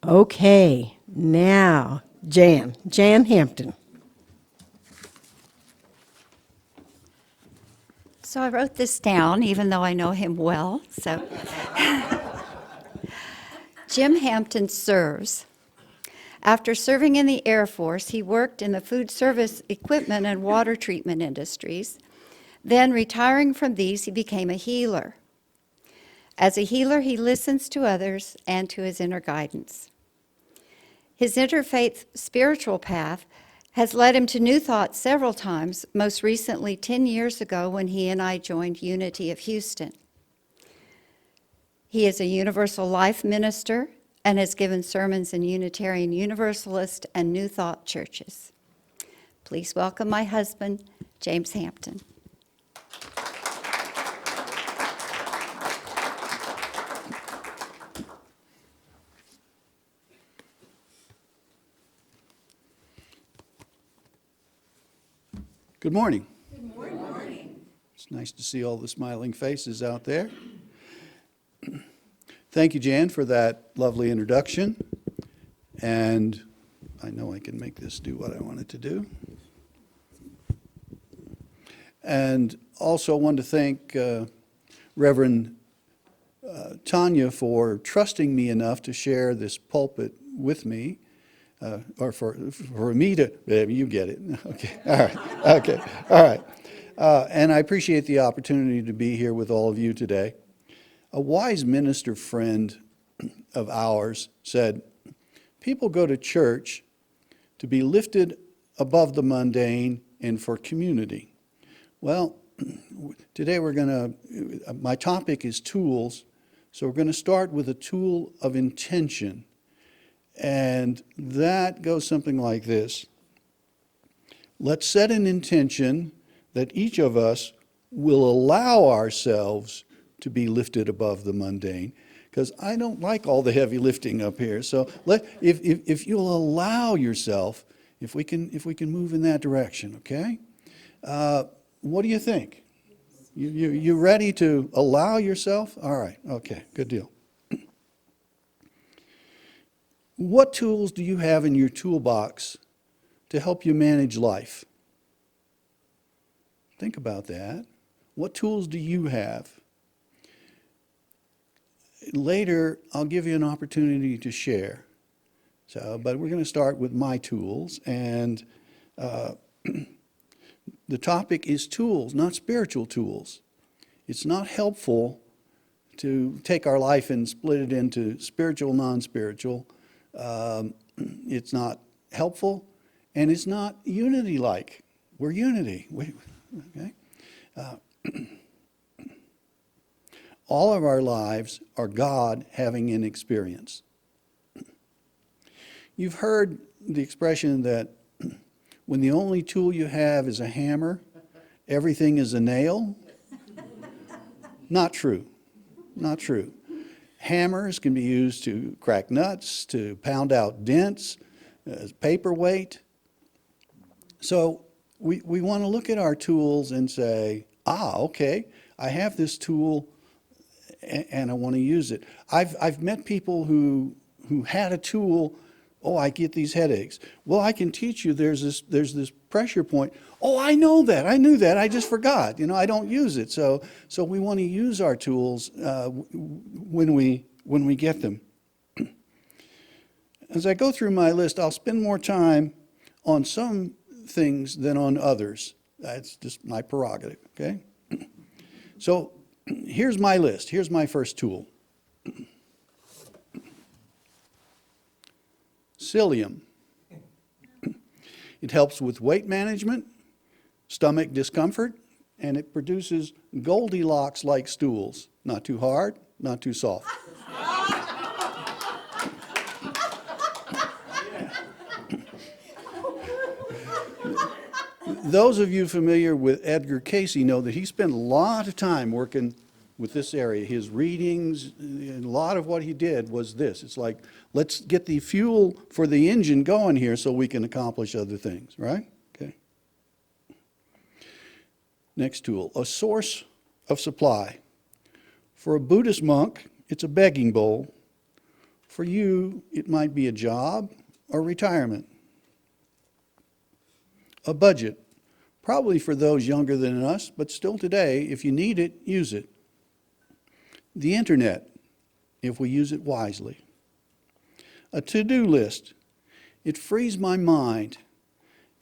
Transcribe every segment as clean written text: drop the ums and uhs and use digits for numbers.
Okay, now, Jan Hampton. So I wrote this down, even though I know him well. So, Jim Hampton serves. After serving in the Air Force, he worked in the food service equipment and water treatment industries. Then, retiring from these, he became a healer. As a healer, he listens to others and to his inner guidance. His interfaith spiritual path has led him to new thoughts several times, most recently 10 years ago when he and I joined Unity of Houston. He is a universal life minister and has given sermons in Unitarian Universalist and New Thought churches. Please welcome my husband, James Hampton. Good morning. Good morning. It's nice to see all the smiling faces out there. Thank you, Jan, for that lovely introduction. And I know I can make this do what I want it to do. And also want to thank Reverend Tanya for trusting me enough to share this pulpit with me. Or for me to, you get it. Okay, all right, okay, all right. And I appreciate the opportunity to be here with all of you today. A wise minister friend of ours said, people go to church to be lifted above the mundane and for community. Well, today my topic is tools, so we're going to start with a tool of intention. And that goes something like this. Let's set an intention that each of us will allow ourselves to be lifted above the mundane, because I don't like all the heavy lifting up here. So if you'll allow yourself, if we can move in that direction, okay? What do you think? You ready to allow yourself? All right, okay, good deal. What tools do you have in your toolbox to help you manage life? Think about that. What tools do you have? Later, I'll give you an opportunity to share. But we're going to start with my tools, and the topic is tools, not spiritual tools. It's not helpful to take our life and split it into spiritual, non-spiritual. It's not helpful, and it's not unity-like. We're unity. Okay? All of our lives are God having an experience. You've heard the expression that when the only tool you have is a hammer, everything is a nail. Not true. Not true. Hammers can be used to crack nuts, to pound out dents, as paperweight. So we want to look at our tools and say, okay, I have this tool and I want to use it. I've met people who had a tool. Oh, I get these headaches. Well, I can teach you there's this pressure point. Oh, I know that. I knew that. I just forgot. I don't use it. So we want to use our tools when we get them. As I go through my list, I'll spend more time on some things than on others. That's just my prerogative, okay? So here's my list. Here's my first tool. Psyllium. It helps with weight management, stomach discomfort, and it produces Goldilocks-like stools. Not too hard, not too soft. Those of you familiar with Edgar Cayce know that he spent a lot of time working with this area. His readings, and a lot of what he did was this. It's like, let's get the fuel for the engine going here so we can accomplish other things, right? Okay. Next tool, a source of supply. For a Buddhist monk, it's a begging bowl. For you, it might be a job or retirement. A budget, probably for those younger than us, but still today, if you need it, use it. The internet, if we use it wisely. A to-do list, it frees my mind.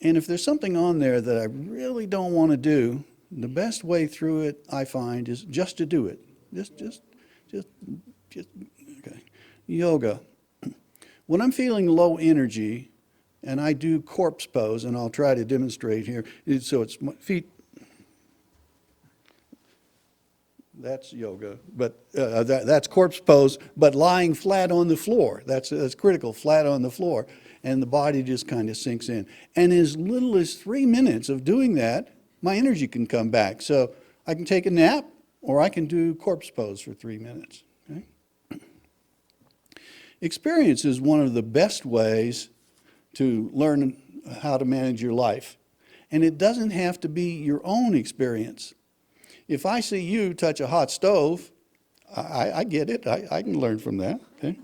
And if there's something on there that I really don't want to do, the best way through it, I find, is just to do it. Just, okay. Yoga. When I'm feeling low energy, and I do corpse pose, and I'll try to demonstrate here. So it's my feet. That's yoga, but that's corpse pose, but lying flat on the floor. That's critical, flat on the floor. And the body just kind of sinks in. And as little as 3 minutes of doing that, my energy can come back. So I can take a nap, or I can do corpse pose for 3 minutes. Okay? Experience is one of the best ways to learn how to manage your life. And it doesn't have to be your own experience. If I see you touch a hot stove, I get it. I can learn from that. Okay?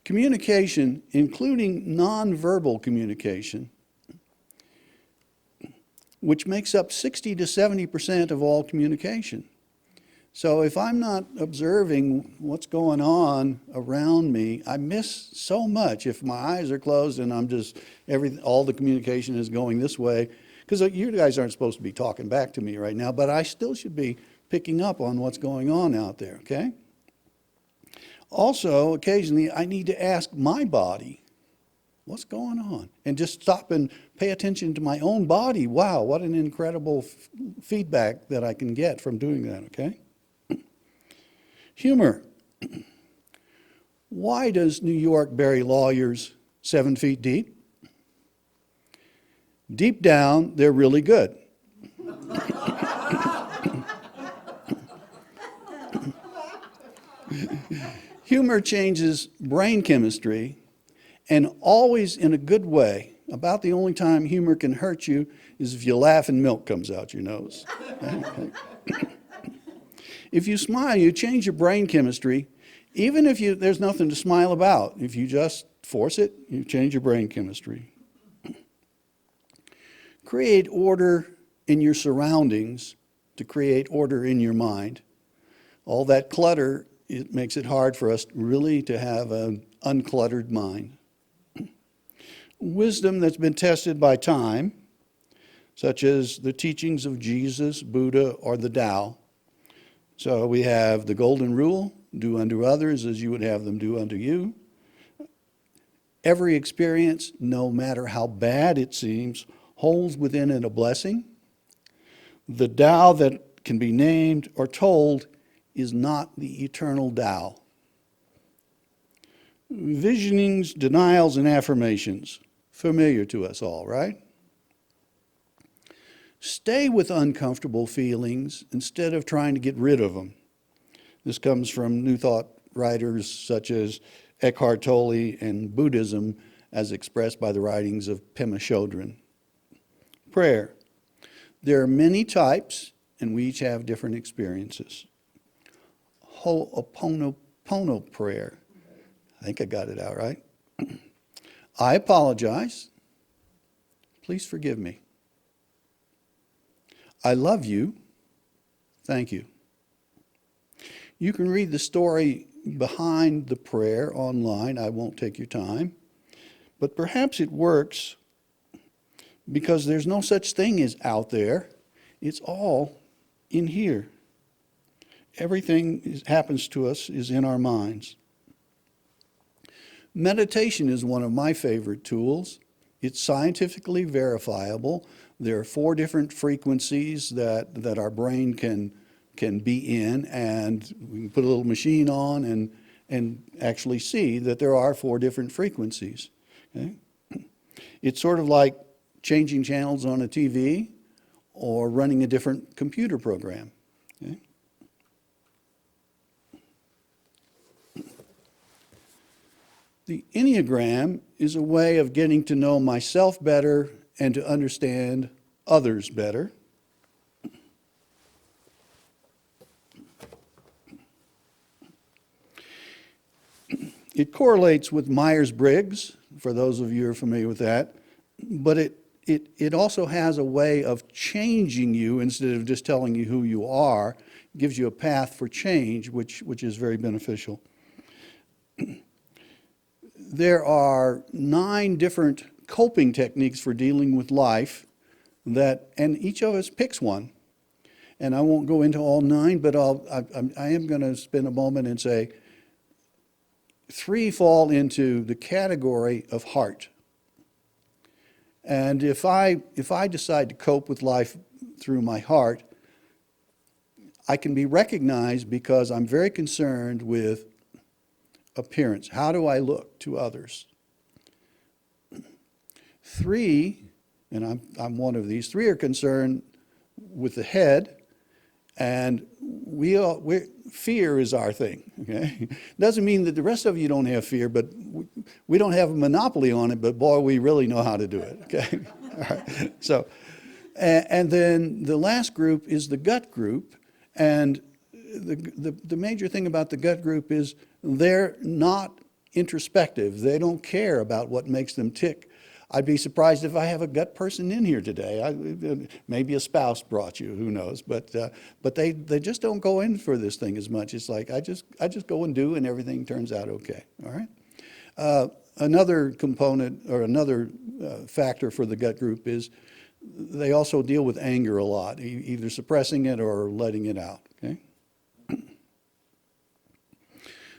Communication, including nonverbal communication, which makes up 60 to 70% of all communication. So if I'm not observing what's going on around me, I miss so much. If my eyes are closed and I'm just, all the communication is going this way, because you guys aren't supposed to be talking back to me right now, but I still should be picking up on what's going on out there, okay? Also, occasionally, I need to ask my body, what's going on? And just stop and pay attention to my own body. Wow, what an incredible feedback that I can get from doing that, okay? Humor. Why does New York bury lawyers 7 feet deep? Deep down, they're really good. Humor changes brain chemistry, and always in a good way. About the only time humor can hurt you is if you laugh and milk comes out your nose. Okay? If you smile, you change your brain chemistry, even if there's nothing to smile about. If you just force it, you change your brain chemistry. Create order in your surroundings to create order in your mind. All that clutter, it makes it hard for us really to have an uncluttered mind. Wisdom that's been tested by time, such as the teachings of Jesus, Buddha, or the Tao. So we have the golden rule, do unto others as you would have them do unto you. Every experience, no matter how bad it seems, holds within it a blessing. The Tao that can be named or told is not the eternal Tao. Visionings, denials, and affirmations, familiar to us all, right? Stay with uncomfortable feelings instead of trying to get rid of them. This comes from New Thought writers such as Eckhart Tolle and Buddhism as expressed by the writings of Pema Chodron. Prayer. There are many types, and we each have different experiences. Ho'oponopono prayer. I think I got it out right. I apologize. Please forgive me. I love you. Thank you. You can read the story behind the prayer online. I won't take your time. But perhaps it works because there's no such thing as out there. It's all in here. Everything happens to us is in our minds. Meditation is one of my favorite tools. It's scientifically verifiable. There are 4 different frequencies that our brain can be in, and we can put a little machine on and actually see that there are 4 different frequencies. Okay? It's sort of like changing channels on a TV or running a different computer program. Okay? The Enneagram is a way of getting to know myself better and to understand others better. It correlates with Myers-Briggs, for those of you who are familiar with that, but it also has a way of changing you instead of just telling you who you are. It gives you a path for change, which is very beneficial. There are 9 different coping techniques for dealing with life and each of us picks one. And I won't go into all 9, but I am going to spend a moment and say 3 fall into the category of heart. And if I decide to cope with life through my heart, I can be recognized because I'm very concerned with appearance. How do I look to others? 3, and I'm one of these, 3 are concerned with the head, and fear is our thing, okay? Doesn't mean that the rest of you don't have fear, but we don't have a monopoly on it, but boy, we really know how to do it, okay? All right. So, and then the last group is the gut group, and the major thing about the gut group is they're not introspective. They don't care about what makes them tick. I'd be surprised if I have a gut person in here today. Maybe a spouse brought you, who knows? But they just don't go in for this thing as much. It's like I just go and do, and everything turns out okay. All right. Another component or another factor for the gut group is they also deal with anger a lot, either suppressing it or letting it out. Okay.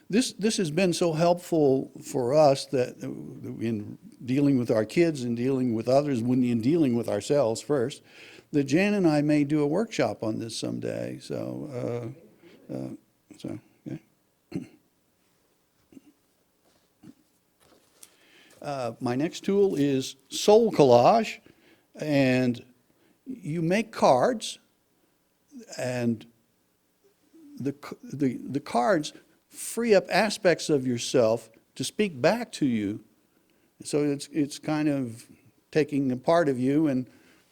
This has been so helpful for us that in dealing with our kids and dealing with others, in dealing with ourselves first, that Jan and I may do a workshop on this someday. So, okay. My next tool is Soul Collage, and you make cards, and the cards free up aspects of yourself to speak back to you. So it's kind of taking a part of you and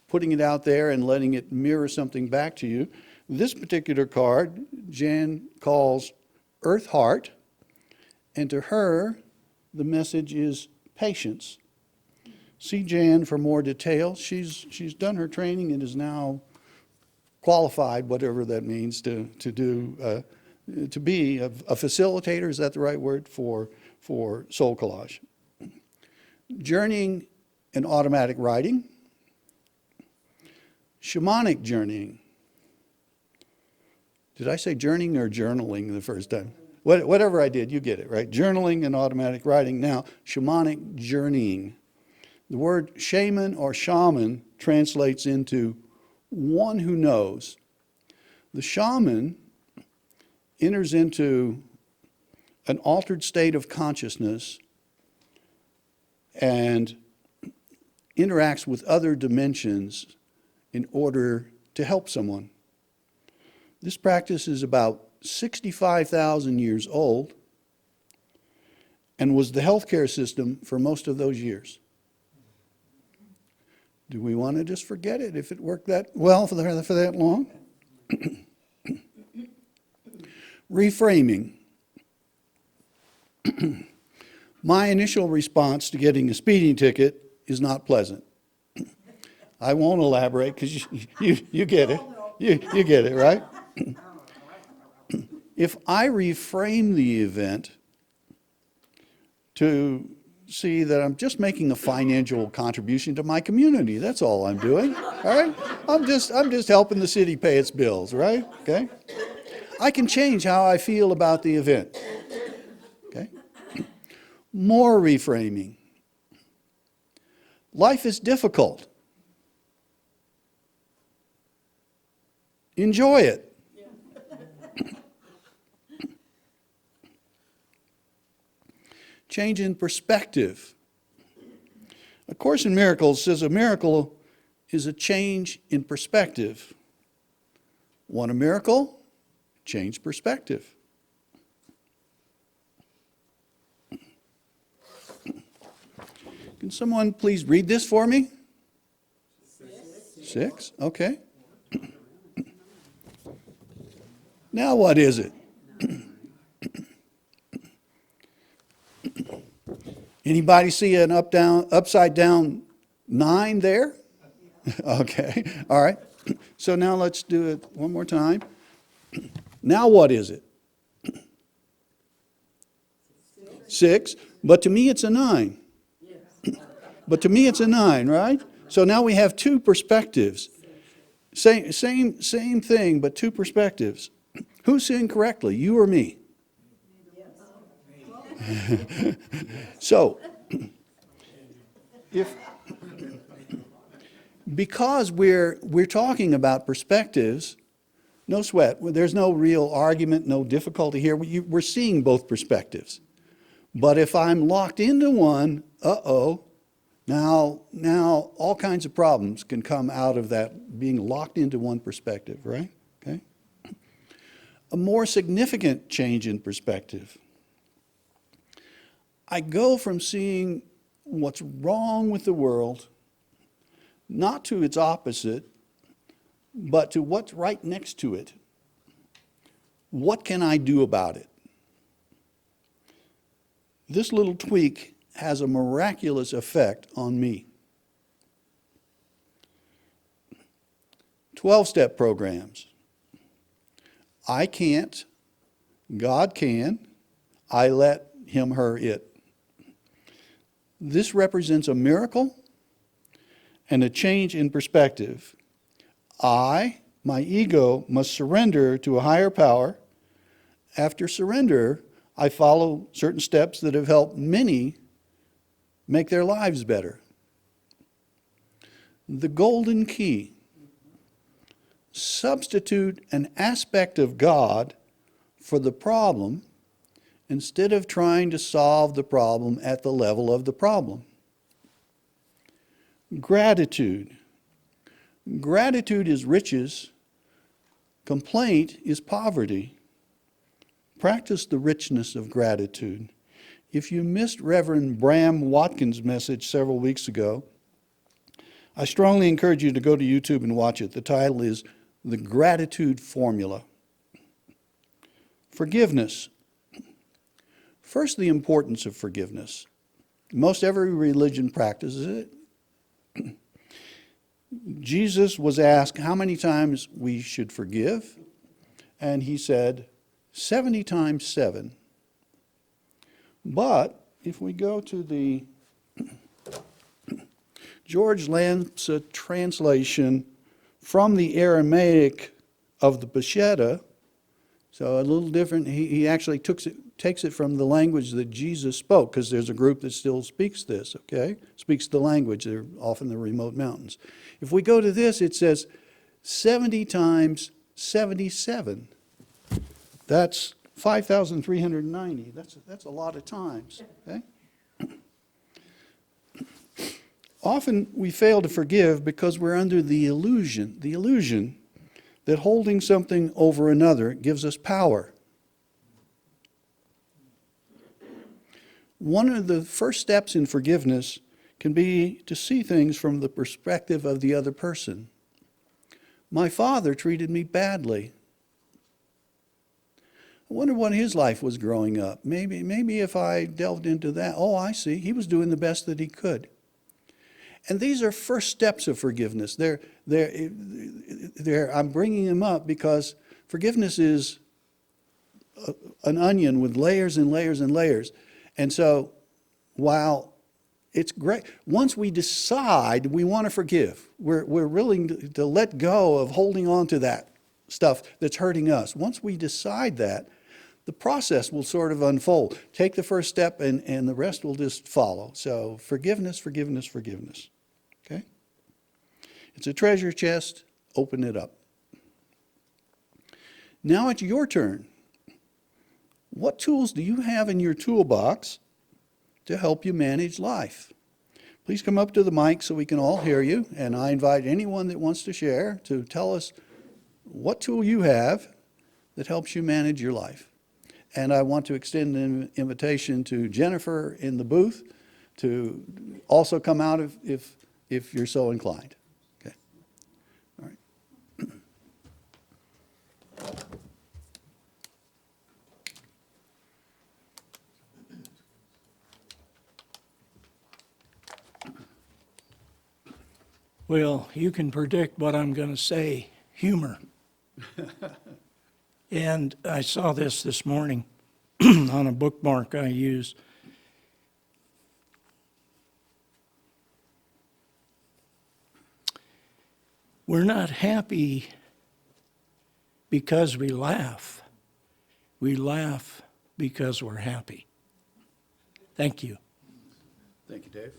putting it out there and letting it mirror something back to you. This particular card, Jan calls Earth Heart, and to her, the message is patience. See Jan for more details. She's done her training and is now qualified, whatever that means, to be a facilitator, is that the right word, for Soul Collage. Journeying and automatic writing. Shamanic journeying. Did I say journeying or journaling the first time? Whatever I did, you get it, right? Journaling and automatic writing. Now, shamanic journeying. The word shaman or shaman translates into one who knows. The shaman enters into an altered state of consciousness and interacts with other dimensions in order to help someone. This practice is about 65,000 years old and was the healthcare system for most of those years. Do we want to just forget it if it worked that well for that long? Reframing. My initial response to getting a speeding ticket is not pleasant. I won't elaborate because you get it. You get it, right? If I reframe the event to see that I'm just making a financial contribution to my community, that's all I'm doing, all right? I'm just helping the city pay its bills, right? Okay? I can change how I feel about the event. Okay? More reframing. Life is difficult. Enjoy it. Change in perspective. A Course in Miracles says a miracle is a change in perspective. Want a miracle? Change perspective. Can someone please read this for me? 6? Okay. Now what is it? Anybody see an upside down 9 there? Okay, all right. So now let's do it one more time. Now what is it? 6, but to me it's a 9. But to me it's a 9, right? So now we have 2 perspectives. Same thing, but 2 perspectives. Who's seeing correctly, you or me? So, because we're talking about perspectives, no sweat. There's no real argument, no difficulty here. We're seeing both perspectives. But if I'm locked into one, now all kinds of problems can come out of that being locked into one perspective, right? Okay. A more significant change in perspective. I go from seeing what's wrong with the world, not to its opposite, but to what's right next to it. What can I do about it? This little tweak has a miraculous effect on me. 12-step programs. I can't, God can, I let him, her, it. This represents a miracle and a change in perspective. My ego, must surrender to a higher power. After surrender, I follow certain steps that have helped many make their lives better. The golden key. Substitute an aspect of God for the problem instead of trying to solve the problem at the level of the problem. Gratitude. Gratitude is riches. Complaint is poverty. Practice the richness of gratitude. If you missed Reverend Bram Watkins' message several weeks ago, I strongly encourage you to go to YouTube and watch it. The title is The Gratitude Formula. Forgiveness. First, the importance of forgiveness. Most every religion practices it. Jesus was asked how many times we should forgive, and he said 70 times 7. But if we go to the George Lamsa translation from the Aramaic of the Peshitta, so a little different, he actually takes it from the language that Jesus spoke, because there's a group that still speaks this, okay? Speaks the language. They're off in the remote mountains. If we go to this, it says 70 times 77. That's 5,390. That's a lot of times, okay? Often we fail to forgive because we're under the illusion that holding something over another gives us power. One of the first steps in forgiveness can be to see things from the perspective of the other person. My father treated me badly. I wonder what his life was growing up. Maybe if I delved into that, I see, he was doing the best that he could. And these are first steps of forgiveness. I'm bringing them up because forgiveness is an onion with layers and layers and layers. And so while it's great, once we decide we want to forgive, we're willing to let go of holding on to that stuff that's hurting us. Once we decide that, the process will sort of unfold. Take the first step and the rest will just follow. So forgiveness, forgiveness, forgiveness. Okay? It's a treasure chest. Open it up. Now it's your turn. What tools do you have in your toolbox to help you manage life? Please come up to the mic so we can all hear you. And I invite anyone that wants to share to tell us what tool you have that helps you manage your life. And I want to extend an invitation to Jennifer in the booth to also come out if you're so inclined. Okay. All right. Well, you can predict what I'm going to say, humor. And I saw this morning on a bookmark I use. We're not happy because we laugh. We laugh because we're happy. Thank you. Thank you, Dave.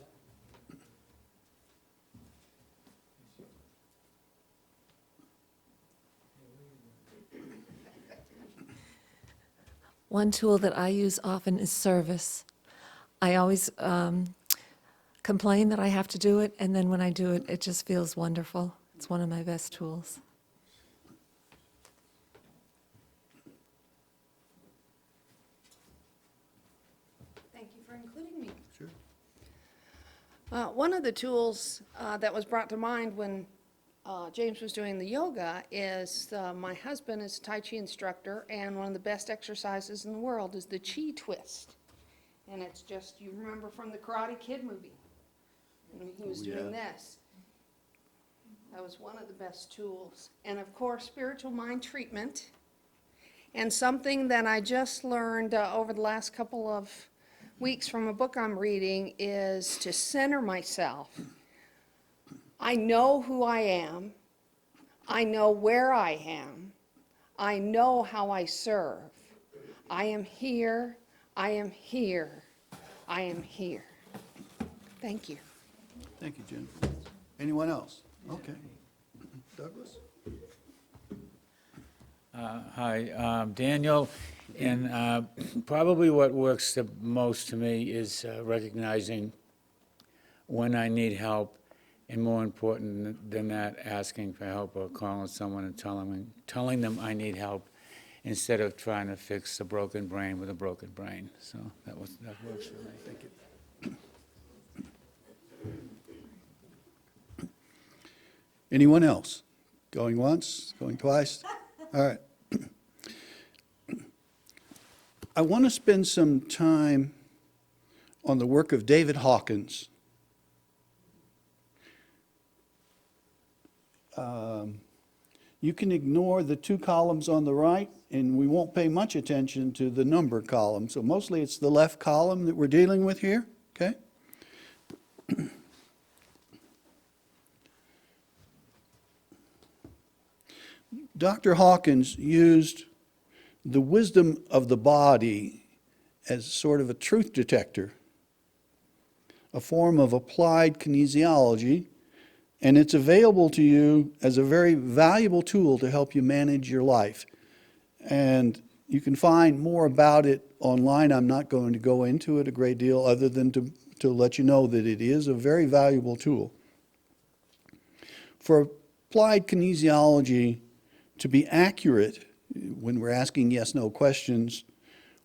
One tool that I use often is service. I always complain that I have to do it, and then when I do it, it just feels wonderful. It's one of my best tools. Thank you for including me. Sure. One of the tools that was brought to mind when James was doing the yoga is my husband is a Tai Chi instructor, and one of the best exercises in the world is the Chi twist. And it's just, you remember from the Karate Kid movie, when he was doing this. That was one of the best tools. And of course, spiritual mind treatment. And something that I just learned over the last couple of weeks from a book I'm reading is to center myself. I know who I am. I know where I am. I know how I serve. I am here. I am here. I am here. Thank you. Thank you, Jen. Anyone else? Okay. Douglas? Hi, Daniel, and probably what works the most to me is recognizing when I need help, and more important than that, asking for help or calling someone and telling them I need help instead of trying to fix a broken brain with a broken brain. So that works for me. Thank you. Anyone else? Going once, going twice? All right. I want to spend some time on the work of David Hawkins. You can ignore the two columns on the right, and we won't pay much attention to the number column. So mostly it's the left column that we're dealing with here, okay? Dr. Hawkins used the wisdom of the body as sort of a truth detector, a form of applied kinesiology, and it's available to you as a very valuable tool to help you manage your life. And you can find more about it online. I'm not going to go into it a great deal other than to let you know that it is a very valuable tool. For applied kinesiology to be accurate when we're asking yes-no questions,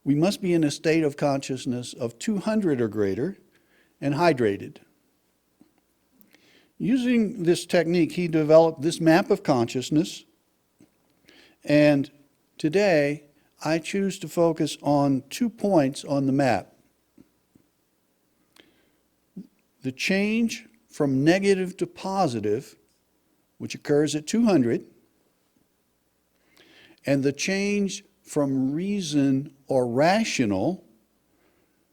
we must be in a state of consciousness of 200 or greater and hydrated. Using this technique, he developed this map of consciousness, and today I choose to focus on 2 points on the map. The change from negative to positive, which occurs at 200, and the change from reason or rational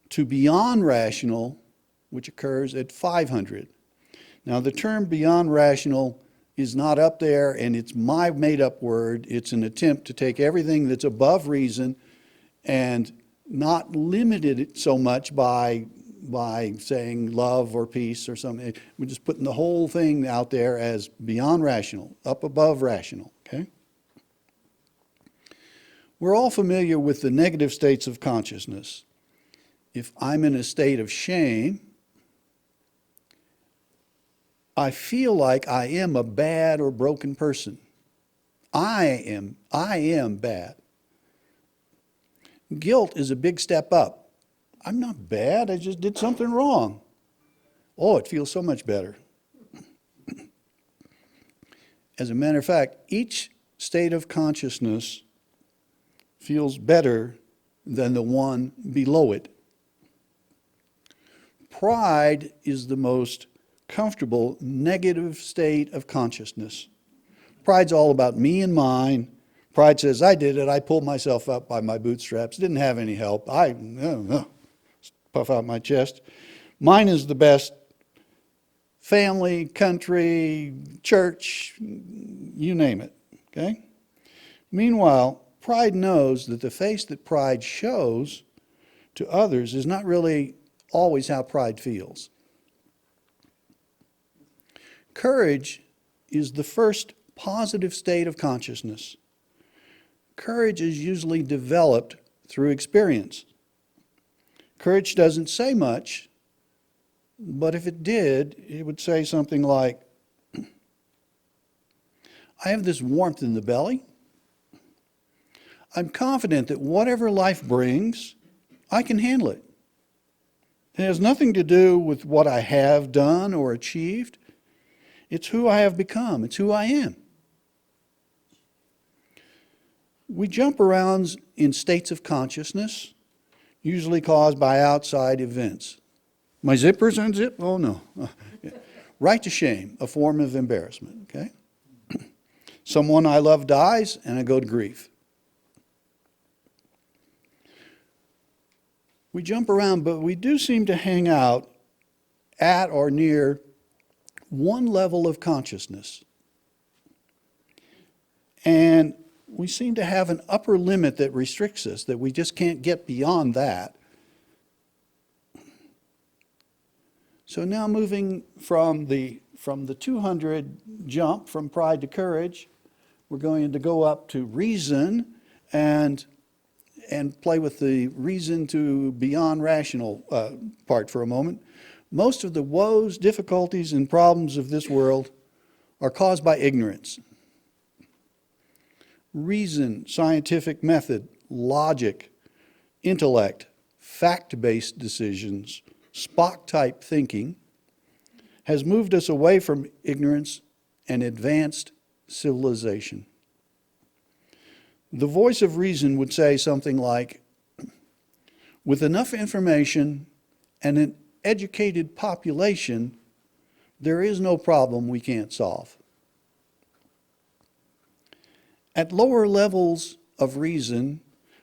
to beyond rational, which occurs at 500. Now, the term beyond rational is not up there, and it's my made-up word. It's an attempt to take everything that's above reason and not limit it so much by saying love or peace or something. We're just putting the whole thing out there as beyond rational, up above rational, okay? We're all familiar with the negative states of consciousness. If I'm in a state of shame, I feel like I am a bad or broken person. I am bad. Guilt is a big step up. I'm not bad, I just did something wrong. Oh, it feels so much better. As a matter of fact, each state of consciousness feels better than the one below it. Pride is the most comfortable, negative state of consciousness. Pride's all about me and mine. Pride says, I did it. I pulled myself up by my bootstraps. Didn't have any help. Puff out my chest. Mine is the best. Family, country, church, you name it. Okay? Meanwhile, pride knows that the face that pride shows to others is not really always how pride feels. Courage is the first positive state of consciousness. Courage is usually developed through experience. Courage doesn't say much, but if it did, it would say something like, I have this warmth in the belly. I'm confident that whatever life brings, I can handle it. It has nothing to do with what I have done or achieved. It's who I have become. It's who I am. We jump around in states of consciousness, usually caused by outside events. My zipper's unzipped? Oh, no. Right to shame, a form of embarrassment, okay? Someone I love dies, and I go to grief. We jump around, but we do seem to hang out at or near one level of consciousness. And we seem to have an upper limit that restricts us, that we just can't get beyond that. So now moving from the 200 jump from pride to courage, we're going to go up to reason and play with the reason to beyond rational part for a moment. Most of the woes, difficulties, and problems of this world are caused by ignorance. Reason, scientific method, logic, intellect, fact-based decisions, Spock-type thinking has moved us away from ignorance and advanced civilization. The voice of reason would say something like, with enough information and an educated population, there is no problem we can't solve. At lower levels of reason,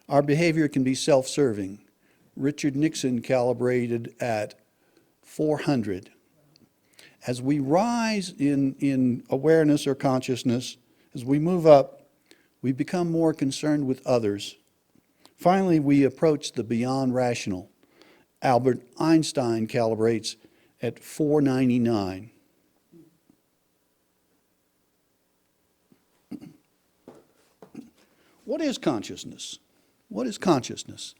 our behavior can be self-serving. Richard Nixon calibrated at 400. As we rise in awareness or consciousness, as we move up, we become more concerned with others. Finally, we approach the beyond rational. Albert Einstein calibrates at 499. What is consciousness? What is consciousness?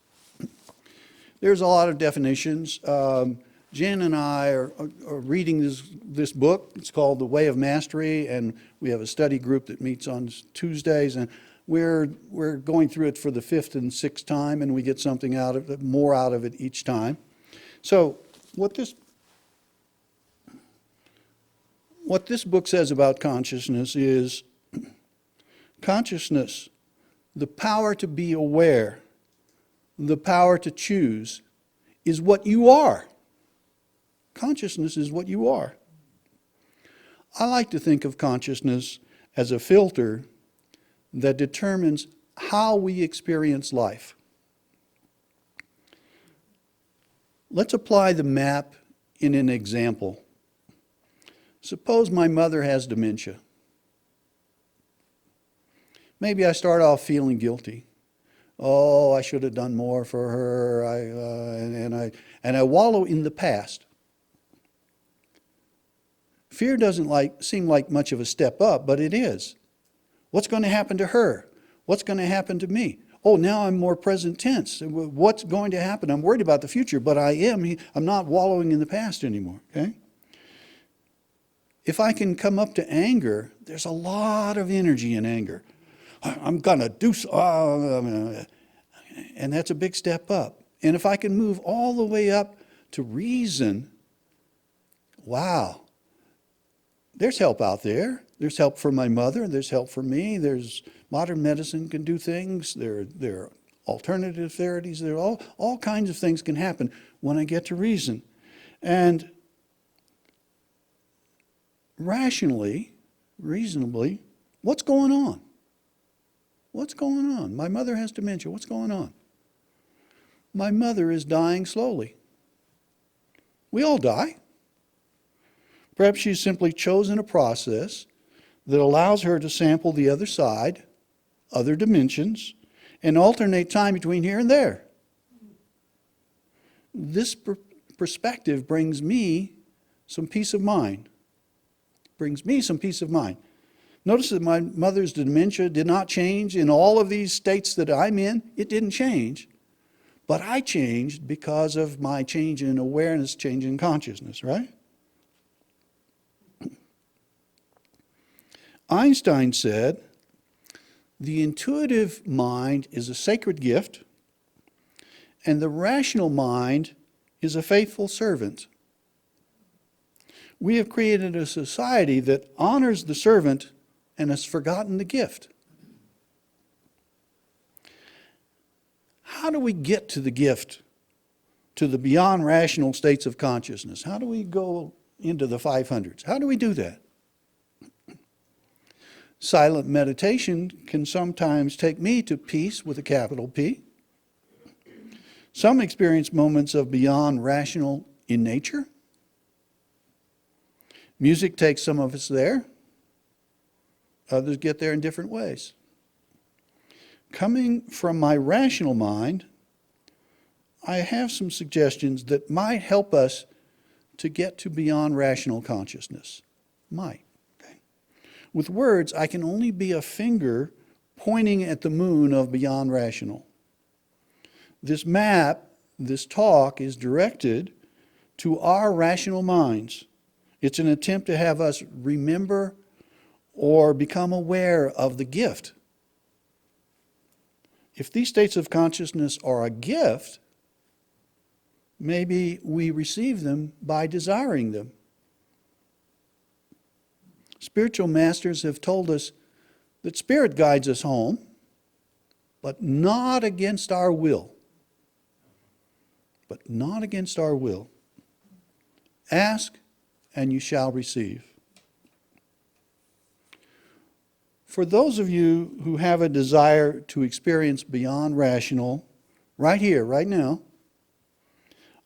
There's a lot of definitions. Jan and I are reading this book. It's called The Way of Mastery, and we have a study group that meets on Tuesdays, and we're going through it for the 5th and 6th time, and we get something more out of it each time. So what this book says about consciousness is consciousness, the power to be aware, the power to choose, is what you are. Consciousness is what you are. I like to think of consciousness as a filter that determines how we experience life. Let's apply the map in an example. Suppose my mother has dementia. Maybe I start off feeling guilty. Oh, I should have done more for her, and I wallow in the past. Fear doesn't seem like much of a step up, but it is. What's going to happen to her? What's going to happen to me? Oh, now I'm more present tense. What's going to happen? I'm worried about the future, but I'm not wallowing in the past anymore, okay? If I can come up to anger, there's a lot of energy in anger. I'm going to do so, and that's a big step up. And if I can move all the way up to reason, wow, there's help out there. There's help for my mother, there's help for me, there's modern medicine can do things, there are alternative therapies, there are all kinds of things can happen when I get to reason. And rationally, reasonably, what's going on? What's going on? My mother has dementia. What's going on? My mother is dying slowly. We all die. Perhaps she's simply chosen a process that allows her to sample the other side, other dimensions, and alternate time between here and there. This perspective brings me some peace of mind. Brings me some peace of mind. Notice that my mother's dementia did not change in all of these states that I'm in. It didn't change. But I changed because of my change in awareness, change in consciousness, right? Einstein said, the intuitive mind is a sacred gift, and the rational mind is a faithful servant. We have created a society that honors the servant and has forgotten the gift. How do we get to the gift, to the beyond rational states of consciousness? How do we go into the 500s? How do we do that? Silent meditation can sometimes take me to peace with a capital P. Some experience moments of beyond rational in nature. Music takes some of us there. Others get there in different ways. Coming from my rational mind, I have some suggestions that might help us to get to beyond rational consciousness. Might. Okay? With words, I can only be a finger pointing at the moon of beyond rational. This map, this talk, is directed to our rational minds. It's an attempt to have us remember or become aware of the gift. If these states of consciousness are a gift, maybe we receive them by desiring them. Spiritual masters have told us that spirit guides us home, but not against our will. But not against our will. Ask, and you shall receive. For those of you who have a desire to experience beyond rational, right here, right now,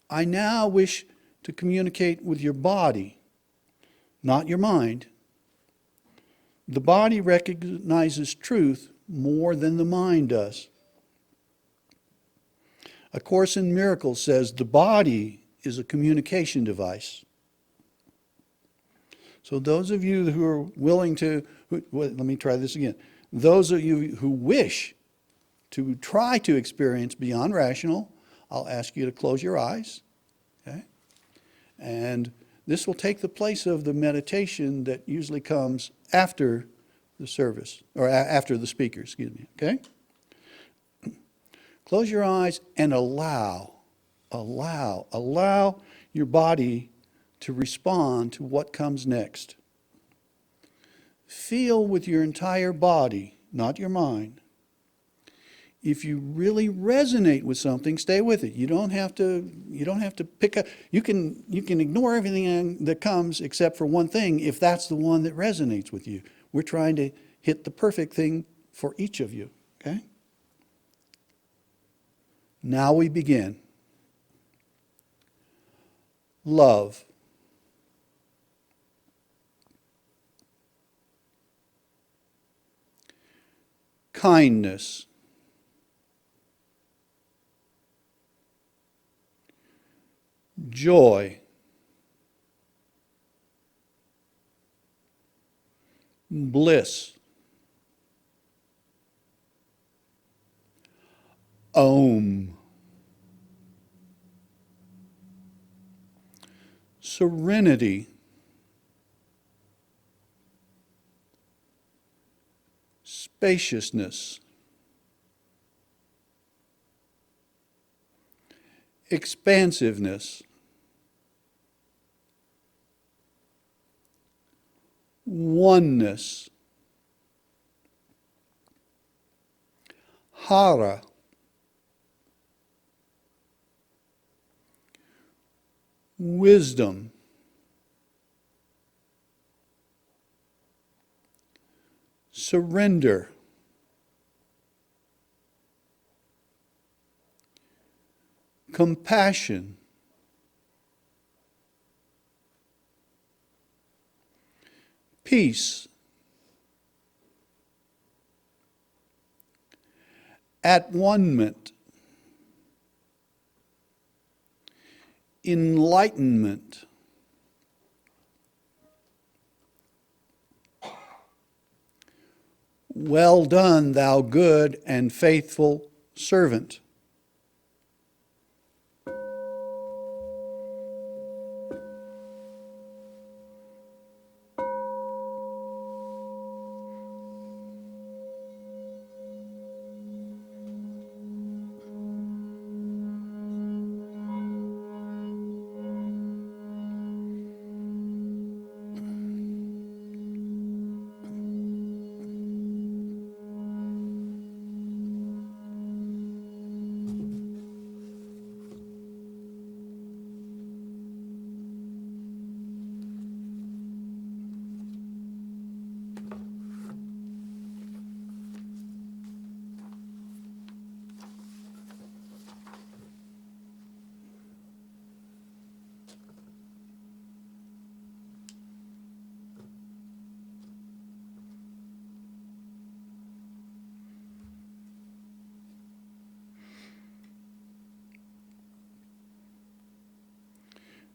I now wish to communicate with your body, not your mind. The body recognizes truth more than the mind does. A Course in Miracles says the body is a communication device. So those of you who are willing to, let me try this again. Those of you who wish to try to experience beyond rational, I'll ask you to close your eyes. Okay? And this will take the place of the meditation that usually comes after the service, or after the speaker, excuse me, okay? Close your eyes and allow your body to respond to what comes next. Feel with your entire body, not your mind. If you really resonate with something, stay with it. You don't have to pick up. You can ignore everything that comes except for one thing if that's the one that resonates with you. We're trying to hit the perfect thing for each of you, okay? Now we begin. Love. Kindness. Joy. Bliss. Om. Serenity. Spaciousness. Expansiveness. Oneness. Hara. Wisdom. surrender, compassion, peace, at-one-ment, enlightenment, well done, thou good and faithful servant.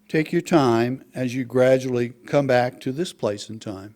Take your time as you gradually come back to this place and time.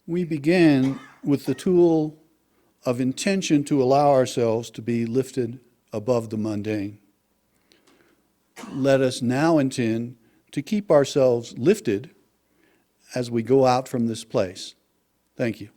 We begin with the tool of intention to allow ourselves to be lifted above the mundane. Let us now intend to keep ourselves lifted as we go out from this place. Thank you.